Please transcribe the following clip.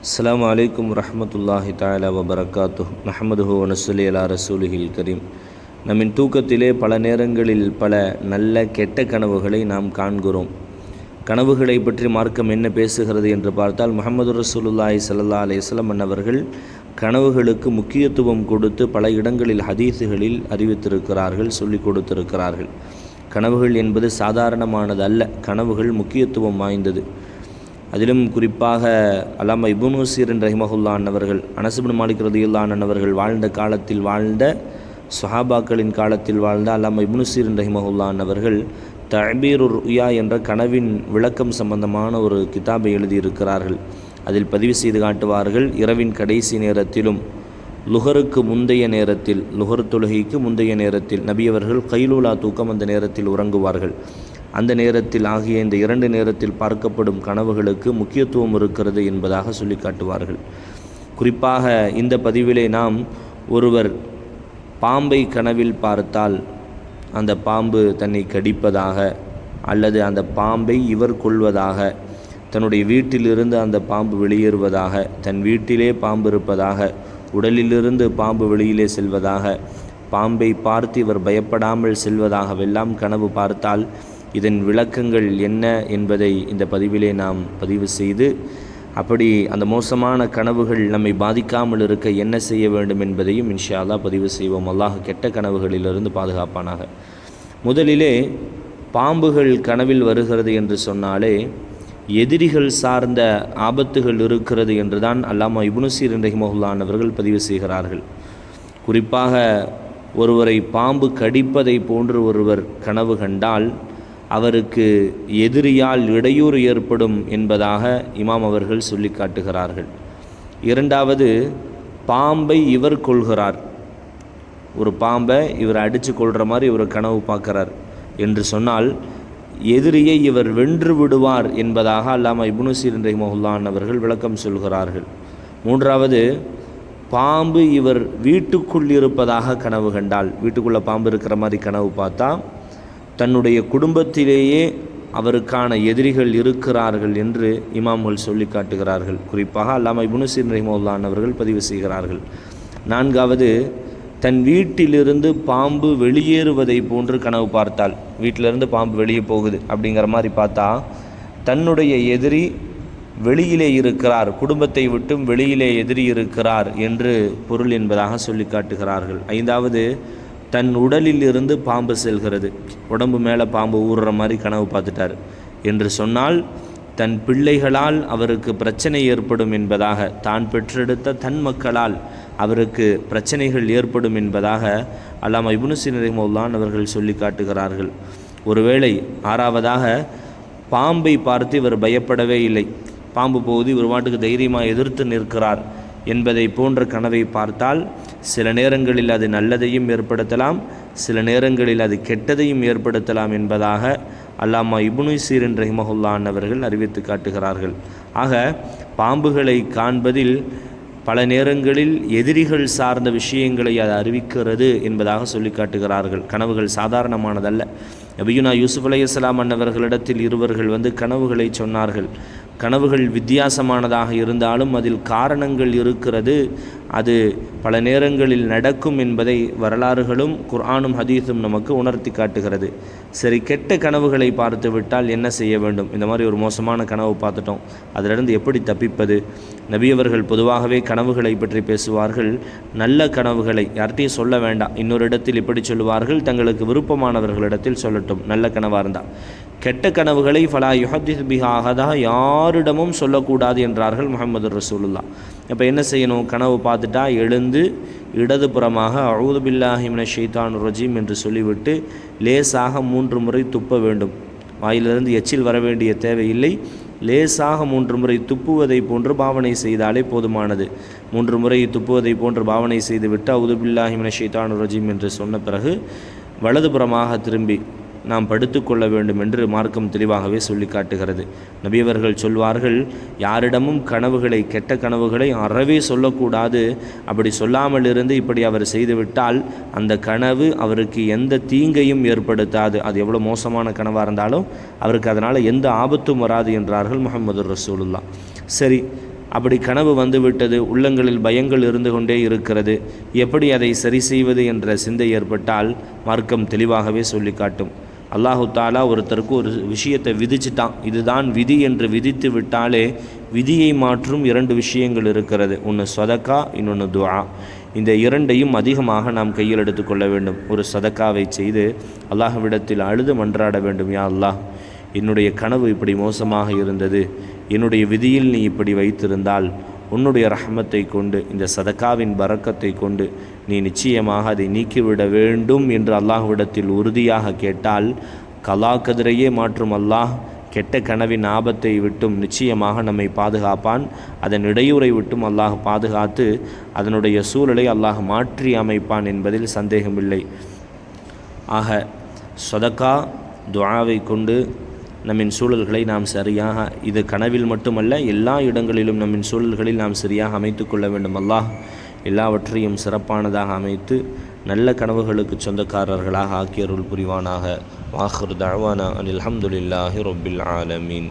அஸ்ஸலாமு அலைக்கும் வரஹ்மத்துல்லாஹி தஆலா வபரகாத்துஹு நஹ்மதுஹு வ நுஸல்லி அலா ரசூலிஹில் கரீம். நம்மின் தூக்கத்திலே பல நேரங்களில் பல நல்ல கெட்ட கனவுகளை நாம் காண்கிறோம். கனவுகளை பற்றி மார்க்கம் என்ன பேசுகிறது என்று பார்த்தால், முஹம்மது ரசூலுல்லாஹி ஸல்லல்லாஹு அலைஹி வஸல்லம் அவர்கள் கனவுகளுக்கு முக்கியத்துவம் கொடுத்து பல இடங்களில் ஹதீஸுகளில் அறிவித்திருக்கிறார்கள், சொல்லிக் கொடுத்திருக்கிறார்கள். கனவுகள் என்பது சாதாரணமானது அல்ல, கனவுகள் முக்கியத்துவம் வாய்ந்தது. அதிலும் குறிப்பாக அல்லாமா இப்னு சீரின் ரஹிமஹுல்லாஹ் அவர்கள், அனஸ் இப்னு மாலிக் ரலியல்லாஹு அன்ஹு அவர்கள் வாழ்ந்த காலத்தில் வாழ்ந்த ஸஹாபாக்களின் காலத்தில் வாழ்ந்த அல்லாமா இப்னு சீரின் ரஹிமஹுல்லாஹ் அவர்கள் தஅபீருர் ருயா என்ற கனவின் விளக்கம் சம்பந்தமான ஒரு கிதாபை எழுதியிருக்கிறார்கள். அதில் பதிவு செய்து காட்டுவார்கள், இரவின் கடைசி நேரத்திலும் லுஹருக்கு முந்தைய நேரத்தில், லுஹர் தொழுகைக்கு முந்தைய நேரத்தில் நபி அவர்கள் கைலூலா தூக்கம் அந்த நேரத்தில் உறங்குவார்கள். அந்த நேரத்தில் ஆகிய இந்த இரண்டு நேரத்தில் பார்க்கப்படும் கனவுகளுக்கு முக்கியத்துவம் இருக்கிறது என்பதாக சொல்லி காட்டுவார்கள். குறிப்பாக இந்த பதிவிலே நாம் ஒருவர் பாம்பை கனவில் பார்த்தால் அந்த பாம்பு தன்னை கடிப்பதாக அல்லது அந்த பாம்பை இவர் கொள்வதாக, தன்னுடைய வீட்டிலிருந்து அந்த பாம்பு வெளியேறுவதாக, தன் வீட்டிலே பாம்பு இருப்பதாக, உடலிலிருந்து பாம்பு வெளியிலே செல்வதாக, பாம்பை பார்த்து இவர் பயப்படாமல் செல்வதாகவெல்லாம் கனவு பார்த்தால் இதன் விளக்கங்கள் என்ன என்பதை இந்த பதிவிலே நாம் பதிவு செய்து, அப்படி அந்த மோசமான கனவுகள் நம்மை பாதிக்காமல் இருக்க என்ன செய்ய வேண்டும் என்பதையும் இன்ஷா அல்லாஹ் பதிவு செய்வோம். அல்லாஹ் கெட்ட கனவுகளிலிருந்து பாதுகாப்பானாக. முதலிலே பாம்புகள் கனவில் வருகிறது என்று சொன்னாலே எதிரிகள் சார்ந்த ஆபத்துகள் இருக்கிறது என்றுதான் அல்லாமா இப்னு சீரின் ரஹிமஹுல்லாஹ் அவர்கள் பதிவு செய்கிறார்கள். குறிப்பாக ஒருவரை பாம்பு கடிப்பதை போன்று ஒருவர் கனவு கண்டால் அவருக்கு எதிரியால் இடையூறு ஏற்படும் என்பதாக இமாம் அவர்கள் சொல்லி காட்டுகிறார்கள். இரண்டாவது, பாம்பை இவர் கொள்கிறார், ஒரு பாம்பை இவர் அடித்து கொள்கிற மாதிரி இவர் கனவு பார்க்குறார் என்று சொன்னால் எதிரியை இவர் வென்று விடுவார் என்பதாக அல்லாமா இப்னு சீரின் ரஹிமஹுல்லாஹ் அவர்கள் விளக்கம் சொல்கிறார்கள். மூன்றாவது, பாம்பு இவர் வீட்டுக்குள் இருப்பதாக கனவு கண்டால், வீட்டுக்குள்ளே பாம்பு இருக்கிற மாதிரி கனவு பார்த்தா தன்னுடைய குடும்பத்திலேயே அவருக்கான எதிரிகள் இருக்கிறார்கள் என்று இமாம்கள் சொல்லி காட்டுகிறார்கள். குறிப்பாக அல்லாமா இப்னு சீரின் ரஹிமஹுல்லாஹ் அவர்கள் பதிவு செய்கிறார்கள். நான்காவது, தன் வீட்டிலிருந்து பாம்பு வெளியேறுவதை போன்று கனவு பார்த்தால், வீட்டிலிருந்து பாம்பு வெளியே போகுது அப்படிங்கிற மாதிரி பார்த்தா தன்னுடைய எதிரி வெளியிலே இருக்கிறார், குடும்பத்தை விட்டும் வெளியிலே எதிரி இருக்கிறார் என்று பொருள் என்பதாக சொல்லி காட்டுகிறார்கள். ஐந்தாவது, தன் உடலில் இருந்து பாம்பு செல்கிறது, உடம்பு மேலே பாம்பு ஊறுற மாதிரி கனவு பார்த்துட்டார் என்று சொன்னால் தன் பிள்ளைகளால் அவருக்கு பிரச்சனை ஏற்படும் என்பதாக, தான் பெற்றெடுத்த தன் மக்களால் அவருக்கு பிரச்சனைகள் ஏற்படும் என்பதாக அல்லாமா இப்னு சீரின் ரஹிமஹுல்லாஹ் அவர்கள் சொல்லி காட்டுகிறார்கள். ஒருவேளை ஆறாவதாக, பாம்பை பார்த்து இவர் பயப்படவே இல்லை, பாம்பு போகுது இவர் வாட்டுக்கு தைரியமாக எதிர்த்து நிற்கிறார் என்பதை போன்ற கனவை பார்த்தால் சில நேரங்களில் அது நல்லதையும் ஏற்படுத்தலாம், சில நேரங்களில் அது கெட்டதையும் ஏற்படுத்தலாம் என்பதாக அல்லாமா இப்னு சீரின் ரஹிமஹுல்லாஹ் அவர்கள் அறிவித்து காட்டுகிறார்கள். ஆக பாம்புகளை காண்பதில் பல நேரங்களில் எதிரிகள் சார்ந்த விஷயங்களை அது அறிவிக்கிறது என்பதாக சொல்லி காட்டுகிறார்கள். கனவுகள் சாதாரணமானதல்ல. நபியுனா யூசுப் அலைஹிஸ்ஸலாம் அவர்களிடத்தில் இருவர்கள் வந்து கனவுகளை சொன்னார்கள். கனவுகள் வித்தியாசமானதாக இருந்தாலும் அதில் காரணங்கள் இருக்கிறது, அது பல நேரங்களில் நடக்கும் என்பதை வரலாறுகளும் குர்ஆனும் ஹதீஸும் நமக்கு உணர்த்தி காட்டுகிறது. சரி, கெட்ட கனவுகளை பார்த்து விட்டால் என்ன செய்ய வேண்டும்? இந்த மாதிரி ஒரு மோசமான கனவு பார்த்துட்டோம், அதிலிருந்து எப்படி தப்பிப்பது? நபி அவர்கள் பொதுவாகவே கனவுகளை பற்றி பேசுவார்கள். நல்ல கனவுகளை யார்கிட்டையும் சொல்ல வேண்டாம், இன்னொரு இடத்தில் இப்படி சொல்லுவார்கள், தங்களுக்கு விருப்பமானவர்களிடத்தில் சொல்லட்டும், நல்ல கனவாக இருந்தால். கெட்ட கனவுகளை ஃபலா யுஹத்திஸ் பிஹா அஹதா, யாரிடமும் சொல்லக்கூடாது என்றார்கள் முஹம்மது ரசூலுல்லாஹ். இப்போ என்ன செய்யணும்? கனவு பார்த்துட்டா எழுந்து இடதுபுறமாக அஊது பில்லாஹி மினஷ் ஷைத்தானிர் ரஜீம் என்று சொல்லிவிட்டு லேசாக 3 முறை துப்ப வேண்டும். வாயிலிருந்து எச்சில் வர வேண்டிய தேவையில்லை, லேசாக 3 முறை துப்புவதை போன்று பாவனை செய்தாலே போதுமானது. 3 முறை துப்புவதை போன்று பாவனை செய்துவிட்டு அஊது பில்லாஹி மினஷ் ஷைத்தானிர் ரஜீம் என்று சொன்ன பிறகு வலதுபுறமாக திரும்பி நாம் படுத்துக்கொள்ள வேண்டும் என்று மார்க்கம் தெளிவாகவே சொல்லி காட்டுகிறது. நபியவர்கள் சொல்வார்கள், யாரிடமும் கனவுகளை, கெட்ட கனவுகளை அறவே சொல்லக்கூடாது. அப்படி சொல்லாமல் இருந்து இப்படி அவர் செய்துவிட்டால் அந்த கனவு அவருக்கு எந்த தீங்கையும் ஏற்படுத்தாது. அது எவ்வளோ மோசமான கனவாக இருந்தாலும் அவருக்கு அதனால் எந்த ஆபத்தும் வராது என்றார்கள் முஹம்மது ரசூலுல்லாஹ். சரி, அப்படி கனவு வந்துவிட்டது, உள்ளங்களில் பயங்கள் இருந்து கொண்டே இருக்கிறது, எப்படி அதை சரி செய்வது என்ற சிந்தை ஏற்பட்டால் மார்க்கம் தெளிவாகவே சொல்லி காட்டும். அல்லாஹு தாலா ஒருத்தருக்கு ஒரு விஷயத்தை விதிச்சிட்டான், இதுதான் விதி என்று விதித்து விட்டாலே விதியை மாற்றும் 2 விஷயங்கள் இருக்கிறது. ஒன்று சதக்கா, இன்னொன்று துஆ. இந்த 2ஐயும் அதிகமாக நாம் கையில் எடுத்துக்கொள்ள வேண்டும். ஒரு சதக்காவை செய்து அல்லாஹ்விடத்தில் அழுது மன்றாட வேண்டும். யா அல்லாஹ், என்னுடைய கனவு இப்படி மோசமாக இருந்தது, என்னுடைய விதியில் நீ இப்படி வைத்திருந்தால் உன்னுடைய ரஹ்மத்தை கொண்டு, இந்த சதக்காவின் பரக்கத்தை கொண்டு நீ நிச்சயமாக அதை நீக்கிவிட வேண்டும் என்று அல்லாஹ்விடத்தில் உறுதியாக கேட்டால் கலா கதிரையே மாற்றும் அல்லாஹ் கெட்ட கனவின் ஆபத்தை விட்டும் நிச்சயமாக நம்மை பாதுகாப்பான். அதன் இடையூறை விட்டும் அல்லாஹ் பாதுகாத்து அதனுடைய சூழலை அல்லாஹ் மாற்றி அமைப்பான் என்பதில் சந்தேகமில்லை. ஆக சதக்கா துஆவை கொண்டு நம்மின் சூழல்களை நாம் சரியாக, இது கனவில் மட்டுமல்ல எல்லா இடங்களிலும் நம்மின் சூழல்களில் நாம் சரியாக அமைத்து கொள்ள வேண்டும். அல்லாஹ் எல்லாவற்றையும் சிறப்பானதாக அமைத்து நல்ல கனவுகளுக்கு சொந்தக்காரர்களாக ஆக்கியருள் புரிவானாக. வாஹிர் தஅவானா அனில் ஹம்துலில்லாஹி ரப்பில் ஆலமீன்.